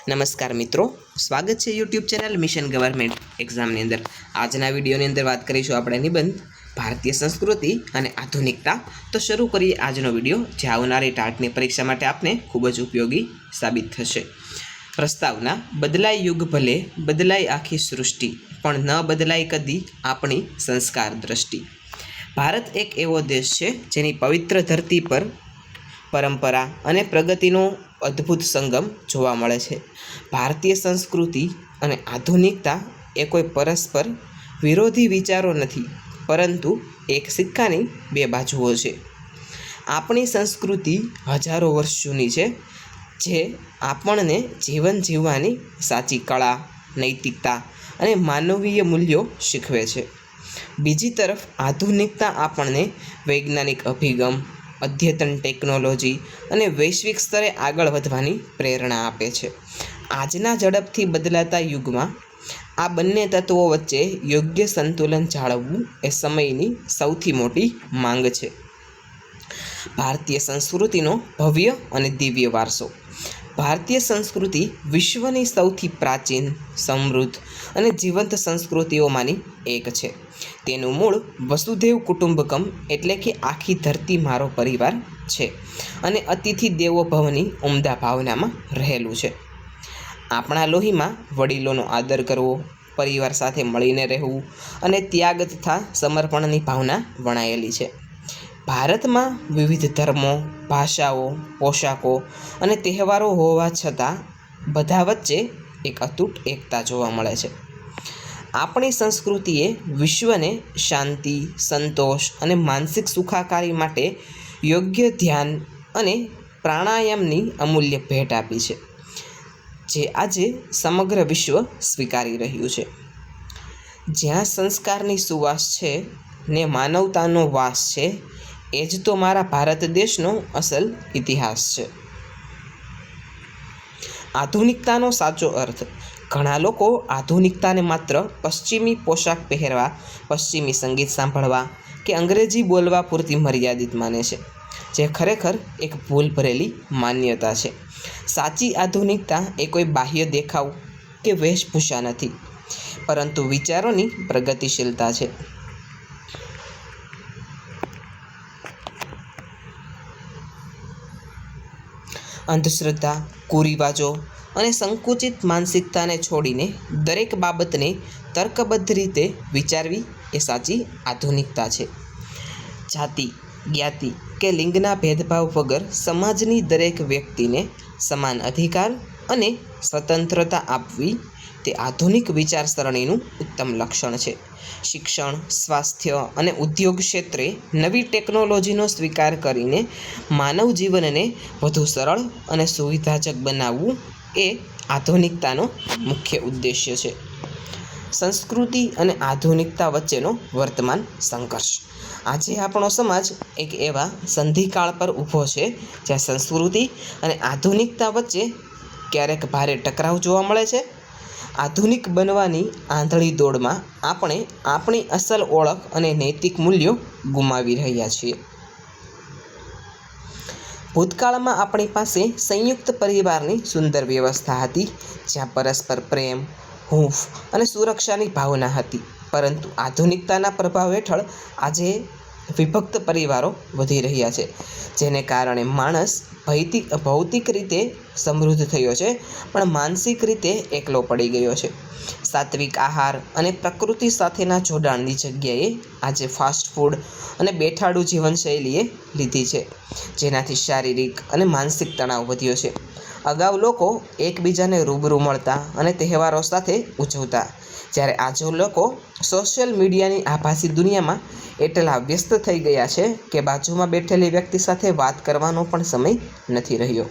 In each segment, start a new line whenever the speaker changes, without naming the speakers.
નમસ્કાર મિત્રો, સ્વાગત છે યુટ્યુબ ચેનલ મિશન ગવર્મેન્ટ એક્ઝામની અંદર। આજના વિડીયોની અંદર વાત કરીશું આપણે નિબંધ ભારતીય સંસ્કૃતિ અને આધુનિકતા। તો શરૂ કરીએ આજનો વિડીયો, જે આવનારી ટાટની પરીક્ષા માટે આપને ખૂબ જ ઉપયોગી સાબિત થશે। પ્રસ્તાવના: બદલાય યુગ ભલે બદલાય આખી સૃષ્ટિ, પણ ન બદલાય કદી આપણી સંસ્કાર દ્રષ્ટિ। ભારત એક એવો દેશ છે જેની પવિત્ર ધરતી પર પરંપરા અને પ્રગતિનો અદ્ભુત સંગમ જોવા મળે છે। ભારતીય સંસ્કૃતિ અને આધુનિકતા એ કોઈ પરસ્પર વિરોધી વિચારો નથી, પરંતુ એક સિક્કાની બે બાજુઓ છે। આપણી સંસ્કૃતિ હજારો વર્ષ જૂની છે, જે આપણને જીવન જીવવાની સાચી કળા, નૈતિકતા અને માનવીય મૂલ્યો શીખવે છે। બીજી તરફ આધુનિકતા આપણને વૈજ્ઞાનિક અભિગમ, અદ્યતન ટેકનોલોજી અને વૈશ્વિક સ્તરે આગળ વધવાની પ્રેરણા આપે છે। આજના ઝડપથી બદલાતા યુગમાં આ બંને તત્વો વચ્ચે યોગ્ય સંતુલન જાળવવું એ સમયની સૌથી મોટી માંગ છે। ભારતીય સંસ્કૃતિનો ભવ્ય અને દિવ્ય વારસો: ભારતીય સંસ્કૃતિ વિશ્વની સૌથી પ્રાચીન, સમૃદ્ધ અને જીવંત સંસ્કૃતિઓમાંની એક છે। તેનું મૂળ વસુધૈવ કુટુંબકમ એટલે કે આખી ધરતી મારો પરિવાર છે, અને અતિથિ દેવો ભવની ઉમદા ભાવનામાં રહેલું છે। આપણા લોહીમાં વડીલોનો આદર કરવો, પરિવાર સાથે મળીને રહેવું અને ત્યાગ તથા સમર્પણની ભાવના વણાયેલી છે। ભારતમાં વિવિધ ધર્મો, ભાષાઓ, પોશાકો અને તહેવારો હોવા છતાં બધા વચ્ચે એક અતૂટ એકતા જોવા મળે છે। આપણી સંસ્કૃતિએ વિશ્વને શાંતિ, સંતોષ અને માનસિક સુખાકારી માટે યોગ્ય ધ્યાન અને પ્રાણાયામની અમૂલ્ય ભેટ આપી છે, જે આજે સમગ્ર વિશ્વ સ્વીકારી રહ્યું છે। જ્યાં સંસ્કારની સુવાસ છે ને માનવતાનો વાસ છે, એ જ તો મારા ભારત દેશનો અસલ ઇતિહાસ છે। આધુનિકતાનો સાચો અર્થ: ઘણા લોકો આધુનિકતાને માત્ર પશ્ચિમી પોશાક પહેરવા, પશ્ચિમી સંગીત સાંભળવા કે અંગ્રેજી બોલવા પૂરતી મર્યાદિત માને છે, જે ખરેખર એક ભૂલ ભરેલી માન્યતા છે। સાચી આધુનિકતા એ કોઈ બાહ્ય દેખાવ કે વેશભૂષા નથી, પરંતુ વિચારોની પ્રગતિશીલતા છે। અંધશ્રદ્ધા, કુરિવાજો અને સંકુચિત માનસિકતાને છોડીને દરેક બાબતને તર્કબદ્ધ રીતે વિચારવી એ સાચી આધુનિકતા છે। જાતિ, જ્ઞાતિ કે લિંગના ભેદભાવ વગર સમાજની દરેક વ્યક્તિને સમાન અધિકાર અને સ્વતંત્રતા આપવી તે આધુનિક વિચારસરણીનું ઉત્તમ લક્ષણ છે। શિક્ષણ, સ્વાસ્થ્ય અને ઉદ્યોગ ક્ષેત્રે નવી ટેકનોલોજીનો સ્વીકાર કરીને માનવ જીવનને વધુ સરળ અને સુવિધાજનક બનાવવું એ આધુનિકતાનો મુખ્ય ઉદ્દેશ્ય છે। સંસ્કૃતિ અને આધુનિકતા વચ્ચેનો વર્તમાન સંઘર્ષ: આજે આપણો સમાજ એક એવા સંધિકાળ પર ઊભો છે, જ્યાં સંસ્કૃતિ અને આધુનિકતા વચ્ચે ક્યારેક ભારે ટકરાવ જોવા મળે છે। આધુનિક બનવાની આંધળી દોડમાં આપણે આપણી અસલ ઓળખ અને નૈતિક મૂલ્યો ગુમાવી રહ્યા છીએ। ભૂતકાળમાં આપણી પાસે સંયુક્ત પરિવારની સુંદર વ્યવસ્થા હતી, જ્યાં પરસ્પર પ્રેમ, હૂંફ અને સુરક્ષાની ભાવના હતી, પરંતુ આધુનિકતાના પ્રભાવ હેઠળ આજે વિભક્ત પરિવારો વધી રહ્યા છે, જેને કારણે માણસ ભૌતિક રીતે સમૃદ્ધ થયો છે, પણ માનસિક રીતે એકલો પડી ગયો છે। સાત્વિક આહાર અને પ્રકૃતિ સાથેના જોડાણની જગ્યાએ આજે ફાસ્ટ ફૂડ અને બેઠાડુ જીવનશૈલીએ લીધી છે, જેનાથી શારીરિક અને માનસિક તણાવ વધ્યો છે। અગાઉ લોકો એકબીજાને રૂબરૂ મળતા અને તહેવારો સાથે ઉજવતા, જ્યારે આજે લોકો સોશિયલ મીડિયાની આભાસી દુનિયામાં એટલા વ્યસ્ત થઈ ગયા છે કે બાજુમાં બેઠેલી વ્યક્તિ સાથે વાત કરવાનો પણ સમય નથી રહ્યો।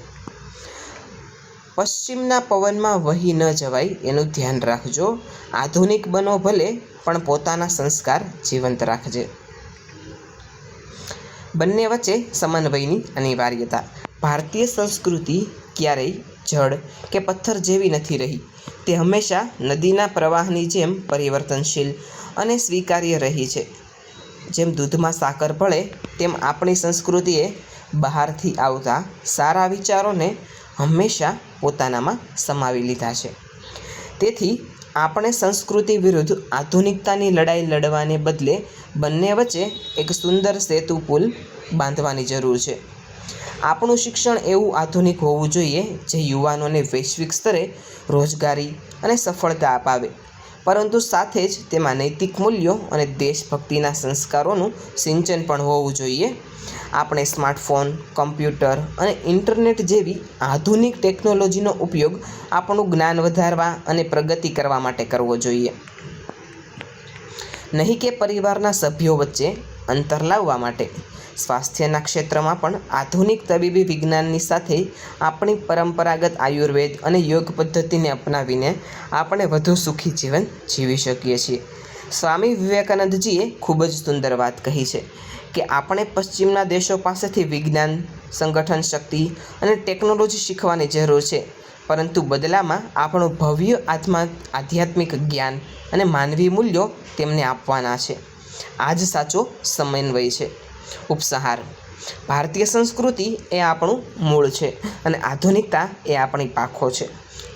પશ્ચિમના પવનમાં વહી ન જવાય એનું ધ્યાન રાખજો। આધુનિક બનો ભલે, પણ પોતાના સંસ્કાર જીવંત રાખજે। બંને વચ્ચે સમન્વયની અનિવાર્યતા: ભારતીય સંસ્કૃતિ ક્યારેય જળ કે પથ્થર જેવી નથી રહી, તે હંમેશા નદીના પ્રવાહની જેમ પરિવર્તનશીલ અને સ્વીકાર્ય રહી છે। જેમ દૂધમાં સાકર ભળે, તેમ આપણી સંસ્કૃતિએ બહારથી આવતા સારા વિચારોને હંમેશા પોતાનામાં સમાવી લીધા છે. તેથી આપણે સંસ્કૃતિ વિરુદ્ધ આધુનિકતાની લડાઈ લડવાને બદલે બંને વચ્ચે એક સુંદર સેતુ પુલ બાંધવાની જરૂર છે. આપણું શિક્ષણ એવું આધુનિક હોવું જોઈએ જે યુવાનોને વૈશ્વિક સ્તરે રોજગારી અને સફળતા અપાવે, પરંતુ સાથે જ તેમાં નૈતિક મૂલ્યો અને દેશભક્તિના સંસ્કારોનું સિંચન પણ હોવું જોઈએ. આપણે સ્માર્ટફોન, કમ્પ્યુટર અને ઇન્ટરનેટ જેવી આધુનિક ટેકનોલોજીનો ઉપયોગ આપણું જ્ઞાન વધારવા અને પ્રગતિ કરવા માટે કરવો જોઈએ, નહીં કે પરિવારના સભ્યો વચ્ચે અંતર લાવવા માટે. સ્વાસ્થ્યના ક્ષેત્રમાં પણ આધુનિક તબીબી વિજ્ઞાનની સાથે આપણી પરંપરાગત આયુર્વેદ અને યોગ પદ્ધતિને અપનાવીને આપણે વધુ સુખી જીવન જીવી શકીએ છીએ. સ્વામી વિવેકાનંદજીએ ખૂબ જ સુંદર વાત કહી છે કે આપણે પશ્ચિમના દેશો પાસેથી વિજ્ઞાન, સંગઠન શક્તિ અને ટેકનોલોજી શીખવાની જરૂર છે, પરંતુ બદલામાં આપણું ભવ્ય આધ્યાત્મિક જ્ઞાન અને માનવી મૂલ્યો તેમને આપવાના છે. આ જ સાચો સમન્વય છે. ઉપસંહાર: ભારતીય સંસ્કૃતિ એ આપણું મૂળ છે અને આધુનિકતા એ આપણી પાંખો છે.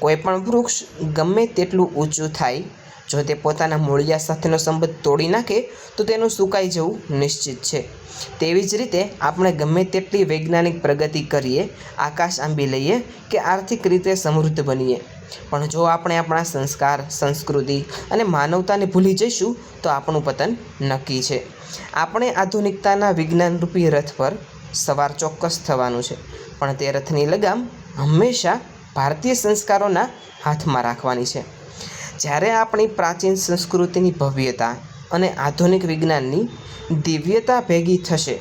કોઈ પણ વૃક્ષ ગમે તેટલું ઊંચું થાય, જો તે પોતાના મૂળિયા સાથેનો સંબંધ તોડી નાખે તો તેનું સુકાઈ જવું નિશ્ચિત છે. તેવી જ રીતે આપણે ગમે તેટલી વૈજ્ઞાનિક પ્રગતિ કરીએ, આકાશ આંબી લઈએ કે આર્થિક રીતે સમૃદ્ધ બનીએ, પણ જો આપણે આપણા સંસ્કાર, સંસ્કૃતિ અને માનવતાને ભૂલી જઈશું તો આપણું પતન નક્કી છે. આપણે આધુનિકતાના વિજ્ઞાનરૂપી રથ પર સવાર ચોક્કસ થવાનું છે, પણ તે રથની લગામ હંમેશા ભારતીય સંસ્કારોના હાથમાં રાખવાની છે. જ્યારે આપણી પ્રાચીન સંસ્કૃતિની ભવ્યતા અને આધુનિક વિજ્ઞાનની દિવ્યતા ભેગી થશે,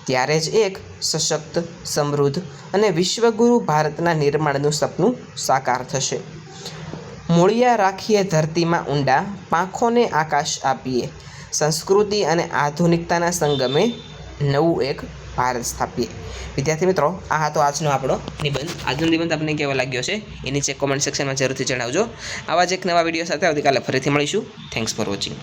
ત્યારે જ એક સશક્ત, સમૃદ્ધ અને વિશ્વગુરુ ભારતના નિર્માણનું સપનું સાકાર થશે. મૂળિયા રાખીએ ધરતીમાં ઊંડા, પાંખોને આકાશ આપીએ, સંસ્કૃતિ અને આધુનિકતાના સંગમે નવું એક ભારત સ્થાપીએ. વિદ્યાર્થી મિત્રો, આ હતો આજનો આપણો નિબંધ. આજનો નિબંધ આપને કેવો લાગ્યો છે એ નીચે કોમેન્ટ સેક્શનમાં જરૂરથી જણાવજો. આવા જ એક નવા વિડીયો સાથે આવતીકાલે ફરીથી મળીશું. Thanks for watching.